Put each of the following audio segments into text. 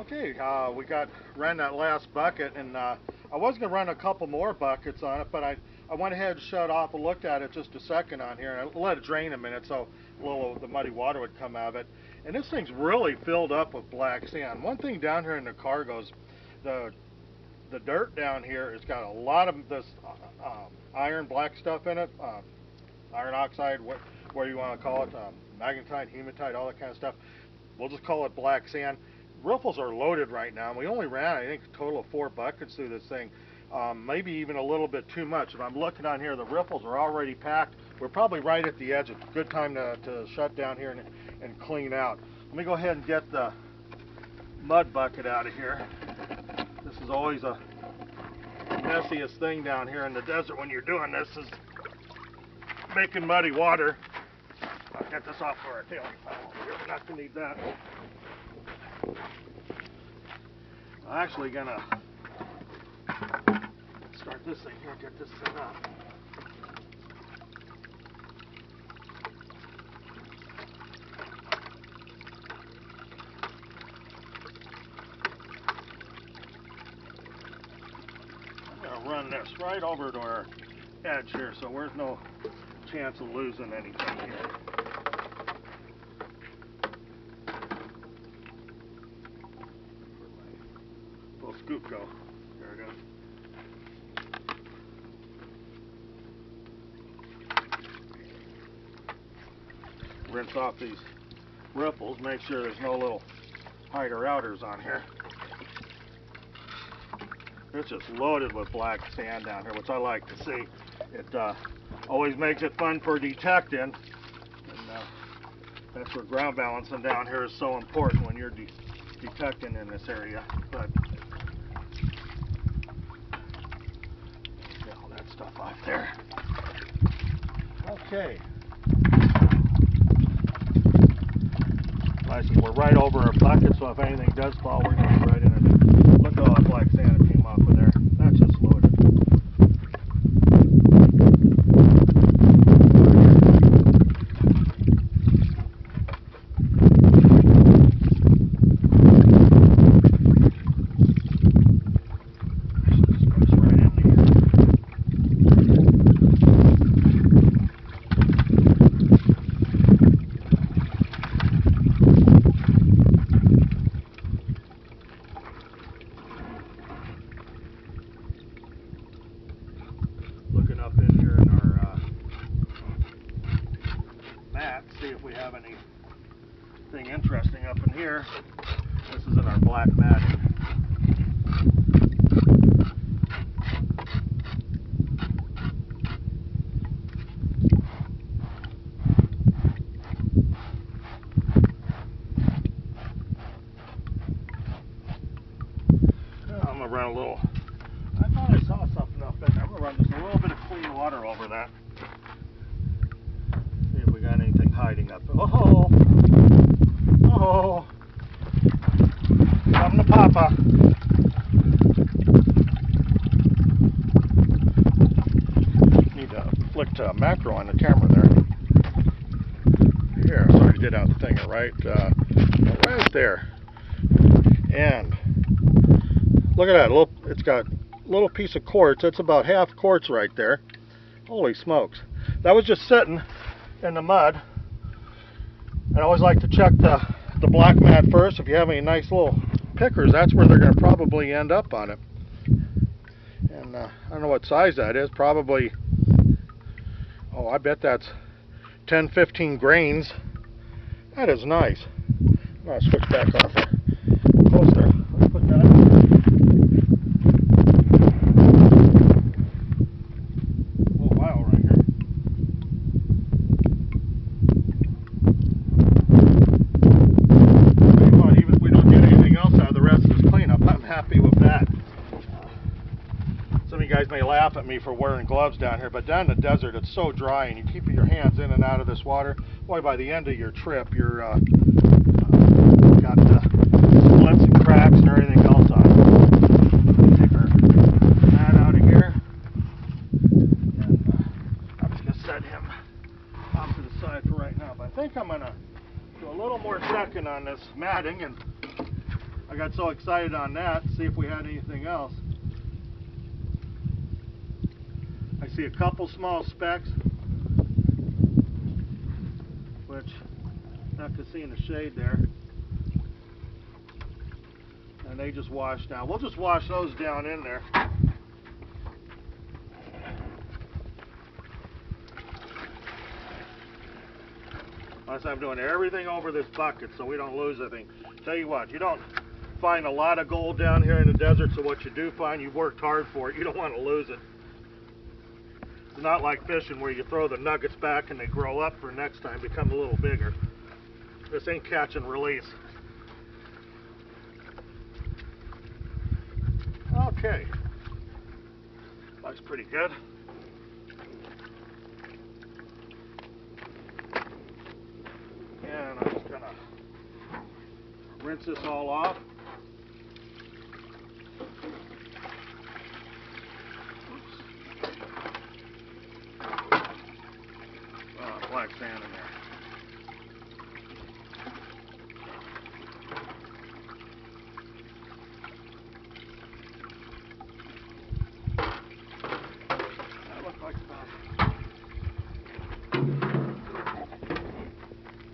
Okay, ran that last bucket, and I was going to run a couple more buckets on it, but I went ahead and shut off and looked at it just a second on here, and I let it drain a minute so a little of the muddy water would come out of it. And this thing's really filled up with black sand. One thing down here in the cargoes, the dirt down here has got a lot of this iron black stuff in it, iron oxide, what you want to call it, magnetite, hematite, all that kind of stuff. We'll just call it black sand. Riffles are loaded right now, and we only ran, I think, a total of 4 buckets through this thing. Maybe even a little bit too much. If I'm looking on here, the riffles are already packed. We're probably right at the edge. It's a good time to shut down here and clean out. Let me go ahead and get the mud bucket out of here. This is always the messiest thing down here in the desert when you're doing this, is making muddy water. I'll get this off for our tailing pile. We're not going to need that. I'm actually going to start this thing here, get this set up. I'm going to run this right over to our edge here, so there's no chance of losing anything here. Little scoop go. There it is. Rinse off these riffles, make sure there's no little hider outers on here. It's just loaded with black sand down here, which I like to see. It always makes it fun for detecting, and that's where ground balancing down here is so important when you're detecting in this area. But get all that stuff off there. Okay. Nice, and we're right over our bucket, so if anything does fall, we're going to be right in it. Look at all that black sand that came off of there. That's just loaded. Looking up in here in our mat, see if we have anything interesting up in here. This is in our black matting. I'm going to run a little, I thought I saw something up in there. I'm going to run just a little bit of clean water over that. See if we got anything hiding up there. Oh! Oh! Something to Papa. Need to flick to macro on the camera there. Here, sorry to get out the thing right there. And look at that, it's got a little piece of quartz. It's about half quartz right there. Holy smokes. That was just sitting in the mud. I always like to check the black mat first. If you have any nice little pickers, that's where they're going to probably end up on it. And I don't know what size that is. Probably, oh, I bet that's 10-15 grains. That is nice. I'm going to switch back off here. Closer. Let's put that in. You guys may laugh at me for wearing gloves down here, but down in the desert it's so dry, and you keep your hands in and out of this water. Boy, by the end of your trip, you're got splits and cracks and everything else on it. Take our mat out of here, and I'm just going to set him off to the side for right now. But I think I'm going to do a little more checking on this matting, and I got so excited on that to see if we had anything else. I see a couple small specks, which not to see in the shade there. And they just washed down. We'll just wash those down in there. Unless I'm doing everything over this bucket so we don't lose anything. Tell you what, you don't find a lot of gold down here in the desert, so what you do find, you've worked hard for it. You don't want to lose it. It's not like fishing where you throw the nuggets back and they grow up for next time, become a little bigger. This ain't catch and release. Okay. Looks pretty good. And I'm just gonna rinse this all off. Black sand in there. That looks like about.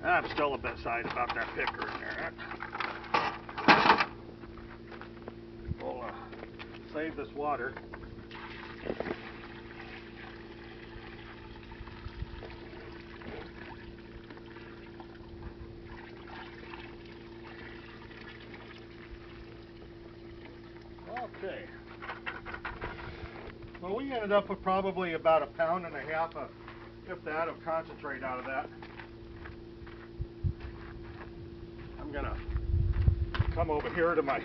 I'm still a bit excited about that picker in there. We'll save this water. Okay. Well, we ended up with probably about 1.5 pounds of, if that, of concentrate out of that. I'm gonna come over here to my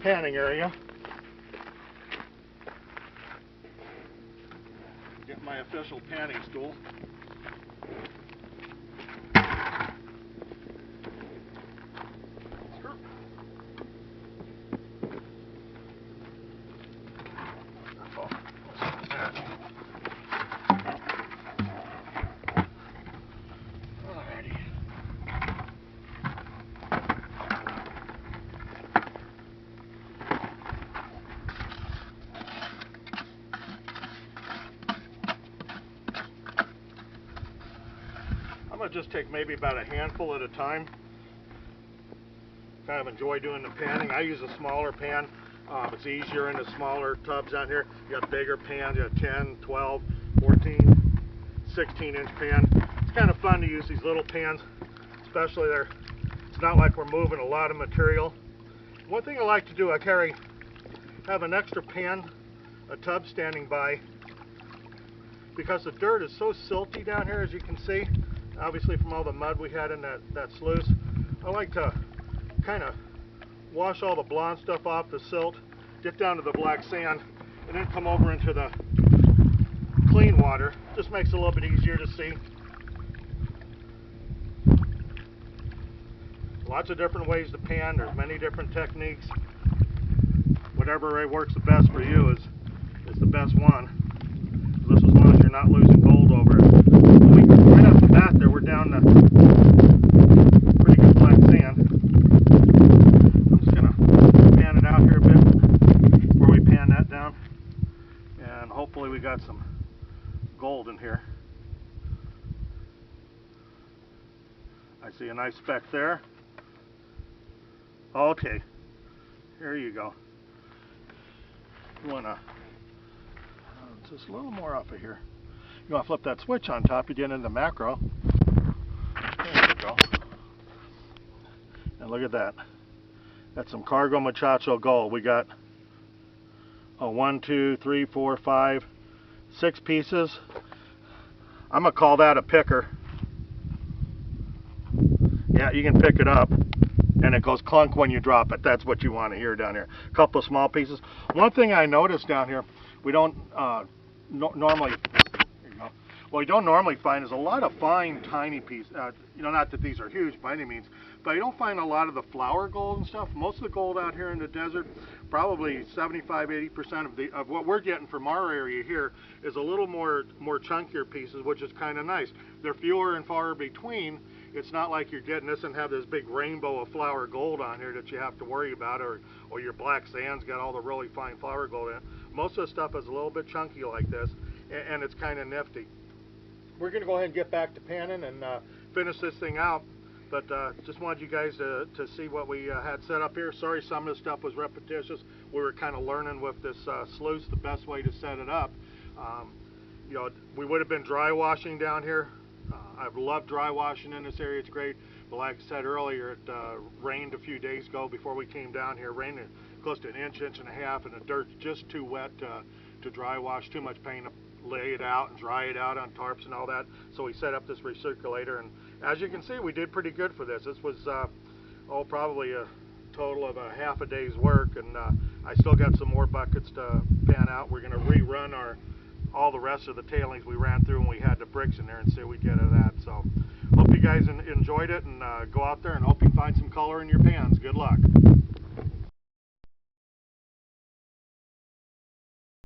panning area. Get my official panning stool. I'm going to just take maybe about a handful at a time. Kind of enjoy doing the panning. I use a smaller pan. It's easier in the smaller tubs out here. You got bigger pans, you got 10, 12, 14, 16-inch pan. It's kind of fun to use these little pans, especially there. It's not like we're moving a lot of material. One thing I like to do, I have an extra pan, a tub standing by, because the dirt is so silty down here, as you can see. Obviously from all the mud we had in that sluice. I like to kind of wash all the blonde stuff off the silt, get down to the black sand, and then come over into the clean water. Just makes it a little bit easier to see. Lots of different ways to pan. There's many different techniques. Whatever way works the best for you is the best one. This, as long as you're not losing gold over it. Right off the bat there, we're down to pretty good black sand. I'm just going to pan it out here a bit before we pan that down. And hopefully we got some gold in here. I see a nice speck there. Okay, here you go. You want to just a little more up of here. You want to flip that switch on top, you get into macro. There you go. And look at that. That's some Cargo Muchacho gold. We got 1, 2, 3, 4, 5, 6 pieces. I'm going to call that a picker. Yeah, you can pick it up and it goes clunk when you drop it. That's what you want to hear down here. A couple of small pieces. One thing I noticed down here, we don't normally, what we don't normally find is a lot of fine, tiny pieces. You know, not that these are huge by any means, but you don't find a lot of the flour gold and stuff. Most of the gold out here in the desert, probably 75–80% of what we're getting from our area here is a little more chunkier pieces, which is kind of nice. They're fewer and far between, it's not like you're getting this and have this big rainbow of flour gold on here that you have to worry about, or your black sand's got all the really fine flour gold in it. Most of the stuff is a little bit chunky like this, and it's kind of nifty. We're going to go ahead and get back to panning and finish this thing out. But just wanted you guys to see what we had set up here. Sorry some of the stuff was repetitious. We were kind of learning with this sluice the best way to set it up. You know, we would have been dry washing down here. I've loved dry washing in this area. It's great. But like I said earlier, it rained a few days ago before we came down here. Rained close to an inch, inch and a half, and the dirt's just too wet to dry wash. Too much paint to lay it out and dry it out on tarps and all that. So we set up this recirculator, and as you can see, we did pretty good for this. This was probably a total of a half a day's work, and I still got some more buckets to pan out. We're going to rerun all the rest of the tailings we ran through when we had the bricks in there and see what we get of that. So hope you guys enjoyed it, and go out there and hope you find some color in your pans. Good luck.